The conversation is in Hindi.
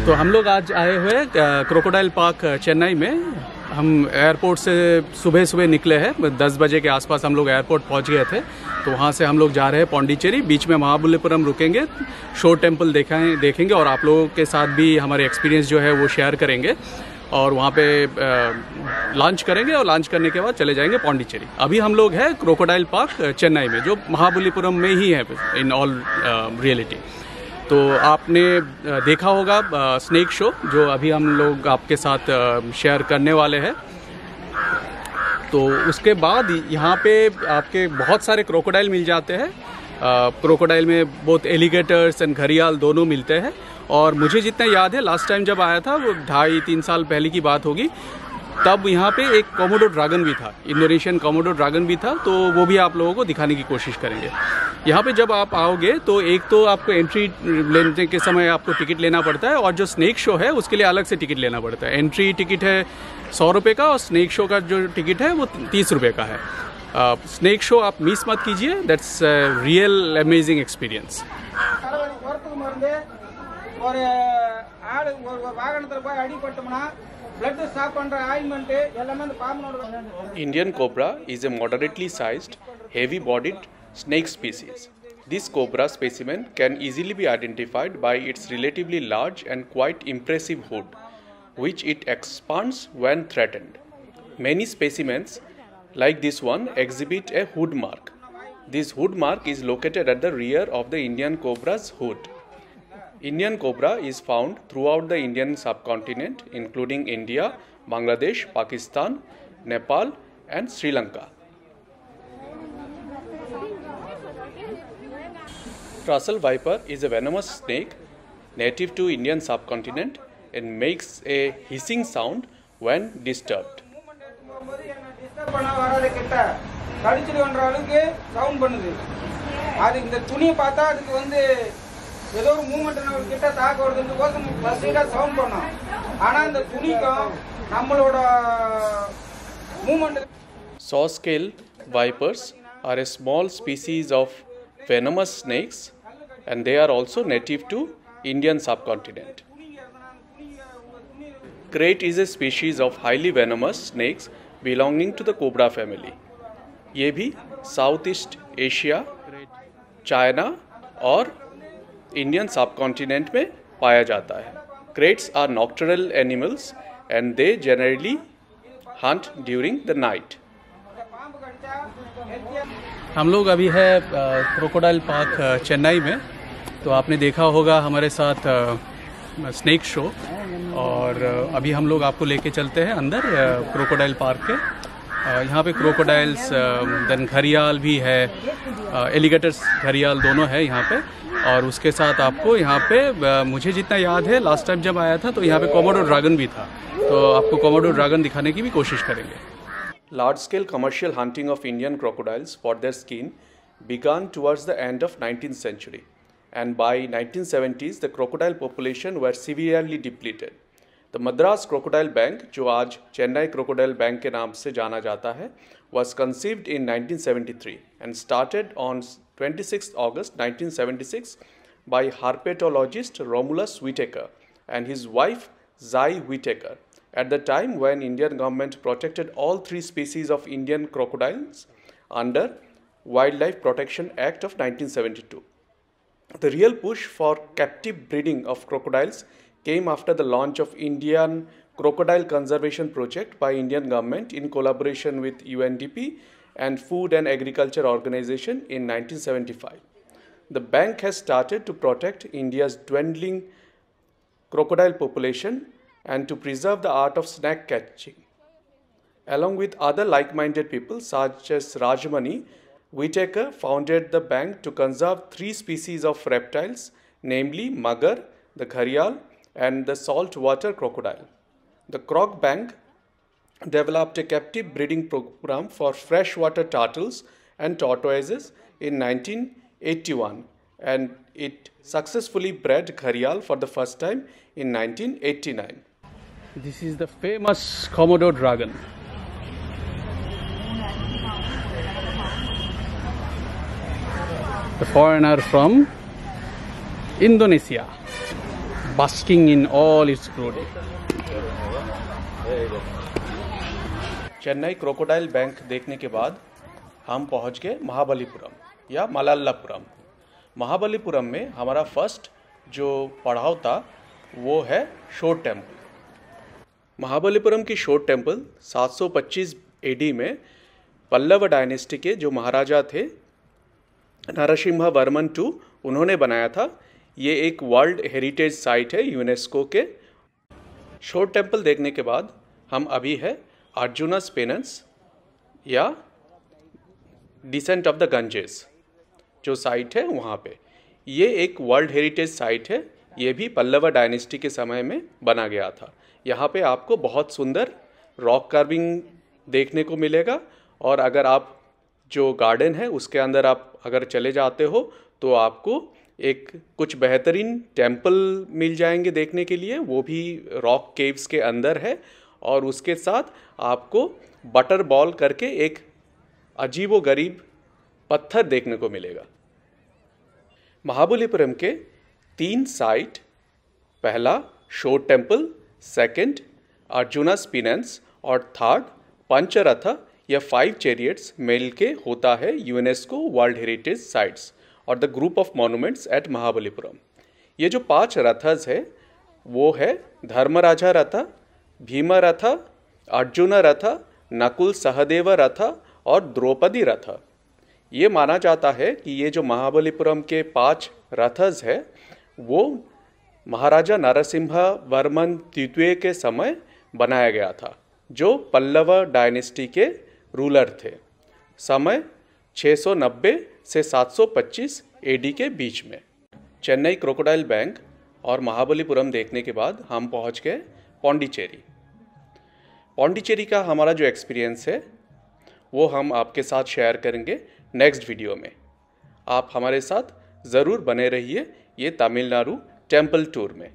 तो हम लोग आज आए हुए क्रोकोडाइल पार्क चेन्नई में। हम एयरपोर्ट से सुबह निकले हैं, 10 बजे के आसपास हम लोग एयरपोर्ट पहुंच गए थे। तो वहां से हम लोग जा रहे हैं पौंडीचेरी, बीच में महाबलीपुरम रुकेंगे, शोर टेम्पल देखेंगे और आप लोगों के साथ भी हमारे एक्सपीरियंस जो है वो शेयर करेंगे और वहाँ पे लंच करेंगे और लंच करने के बाद चले जाएंगे पौंडीचेरी। अभी हम लोग हैं क्रोकोडाइल पार्क चेन्नई में, जो महाबलीपुरम में ही है इन ऑल रियलिटी। तो आपने देखा होगा स्नेक शो, जो अभी हम लोग आपके साथ शेयर करने वाले हैं। तो उसके बाद यहाँ पे आपके बहुत सारे क्रोकोडाइल मिल जाते हैं। क्रोकोडाइल में बोथ एलिगेटर्स एंड घड़ियाल दोनों मिलते हैं। और मुझे जितना याद है, लास्ट टाइम जब आया था वो 2.5-3 साल पहले की बात होगी, तब यहाँ पे एक कोमोडो ड्रैगन भी था, इंडोनेशियन कोमोडो ड्रैगन भी था। तो वो भी आप लोगों को दिखाने की कोशिश करेंगे। यहाँ पे जब आप आओगे तो एक तो आपको एंट्री लेने के समय आपको टिकट लेना पड़ता है, और जो स्नेक शो है उसके लिए अलग से टिकट लेना पड़ता है। एंट्री टिकट है 100 रुपये का, और स्नेक शो का जो टिकट है वो 30 रुपये का है। स्नेक शो आप मिस मत कीजिए, that's real amazing experience. Indian cobra is a moderately sized, heavy-bodied snake species. This cobra specimen can easily be identified by its relatively large and quite impressive hood, which it expands when threatened. Many specimens, like this one, exhibit a hood mark. This hood mark is located at the rear of the Indian cobra's hood. Indian cobra is found throughout the Indian subcontinent, including India, Bangladesh, Pakistan, Nepal, and Sri Lanka. Trussel viper is a venomous snake native to Indian subcontinent and makes a hissing sound when disturbed. ஏதோ ஒரு மூவ்மெண்ட் நம்ம கிட்ட தாக்க வருதுன்னு கோசம் பஸ்ஸிடா சவுண்ட் பண்ணோம். ஆனா அந்த துணிக்கும் நம்மளோட movement. Saw scale vipers are a small species of venomous snakes, and they are also native to Indian subcontinent. Krait is a species of highly venomous snakes belonging to the cobra family. ये भी Southeast Asia, China और इंडियन सबकॉन्टिनेंट में पाया जाता है। Kraits are nocturnal animals and they generally hunt during the night. हम लोग अभी है क्रोकोडाइल पार्क चेन्नई में। तो आपने देखा होगा हमारे साथ स्नेक शो, और अभी हम लोग आपको लेके चलते हैं अंदर क्रोकोडाइल पार्क के। यहाँ पे क्रोकोडाइल्स, देन घड़ियाल भी है, एलिगेटर्स घड़ियाल दोनों है यहाँ पे। और उसके साथ आपको यहाँ पे, मुझे जितना याद है लास्ट टाइम जब आया था तो यहाँ पे कोमोडो ड्रैगन भी था। तो आपको कोमोडो ड्रैगन दिखाने की भी कोशिश करेंगे। Large scale commercial hunting of Indian crocodiles for their skin began towards the end of 19th century, and by 1970s the crocodile population were severely depleted. The Madras Crocodile Bank, जो आज चेन्नई क्रोकोडाइल बैंक के नाम से जाना जाता है, was conceived in 1973 and started on 26 August 1976 by herpetologist Romulus Whitaker and his wife Zai Whitaker, at the time when Indian government protected all 3 species of Indian crocodiles under Wildlife Protection Act of 1972. The real push for captive breeding of crocodiles came after the launch of Indian Crocodile Conservation Project by Indian government in collaboration with UNDP and Food and Agriculture Organization in 1975. The bank has started to protect India's dwindling crocodile population and to preserve the art of snack catching. Along with other like-minded people such as Rajmani, Whitaker founded the bank to conserve 3 species of reptiles, namely magar, the gharial, and the saltwater crocodile. The Croc Bank developed a captive breeding program for freshwater turtles and tortoises in 1981, and it successfully bred gharial for the first time in 1989. This is the famous Komodo dragon. The foreigner from Indonesia. basking in all its glory. Chennai crocodile bank देखने के बाद हम पहुंच गए महाबलीपुरम या मलप्पुरम। महाबलीपुरम में हमारा फर्स्ट जो पड़ाव था वो है शोर टेम्पल। महाबलीपुरम की शोर टेम्पल 725 एडी में पल्लव डायनेस्टी के जो महाराजा थे नरसिम्हा वर्मन II उन्होंने बनाया था। ये एक वर्ल्ड हेरिटेज साइट है यूनेस्को के। शोर टेम्पल देखने के बाद हम अभी है अर्जुनस पेनेंस या डिसेंट ऑफ द गंजेस जो साइट है वहाँ पे। ये एक वर्ल्ड हेरिटेज साइट है। ये भी पल्लव डायनेस्टी के समय में बना गया था। यहाँ पे आपको बहुत सुंदर रॉक कार्विंग देखने को मिलेगा और अगर आप जो गार्डन है उसके अंदर आप अगर चले जाते हो तो आपको एक कुछ बेहतरीन टेम्पल मिल जाएंगे देखने के लिए। वो भी रॉक केव्स के अंदर है और उसके साथ आपको बटर बॉल करके एक अजीबो गरीब पत्थर देखने को मिलेगा। महाबलीपुरम के 3 साइट, पहला शोर टेम्पल, सेकंड अर्जुनस पेनेंस और थर्ड पंचरथ या 5 चैरियट्स मिल के होता है यूनेस्को वर्ल्ड हेरिटेज साइट्स और the group of monuments at Mahabalipuram. ये जो 5 रथस है वो है धर्मराजा रथ, भीम रथ, अर्जुन रथ, नकुल सहदेव रथ और द्रौपदी रथ। ये माना जाता है कि ये जो महाबलीपुरम के 5 रथस है वो महाराजा नरसिम्हा वर्मन द्वितीय के समय बनाया गया था जो पल्लव डायनेस्टी के रूलर थे। समय 690 से 725 एडी के बीच में। चेन्नई क्रोकोडाइल बैंक और महाबलीपुरम देखने के बाद हम पहुंच गए पौंडीचेरी। पौंडीचेरी का हमारा जो एक्सपीरियंस है वो हम आपके साथ शेयर करेंगे नेक्स्ट वीडियो में। आप हमारे साथ ज़रूर बने रहिए ये तमिलनाडु टेम्पल टूर में।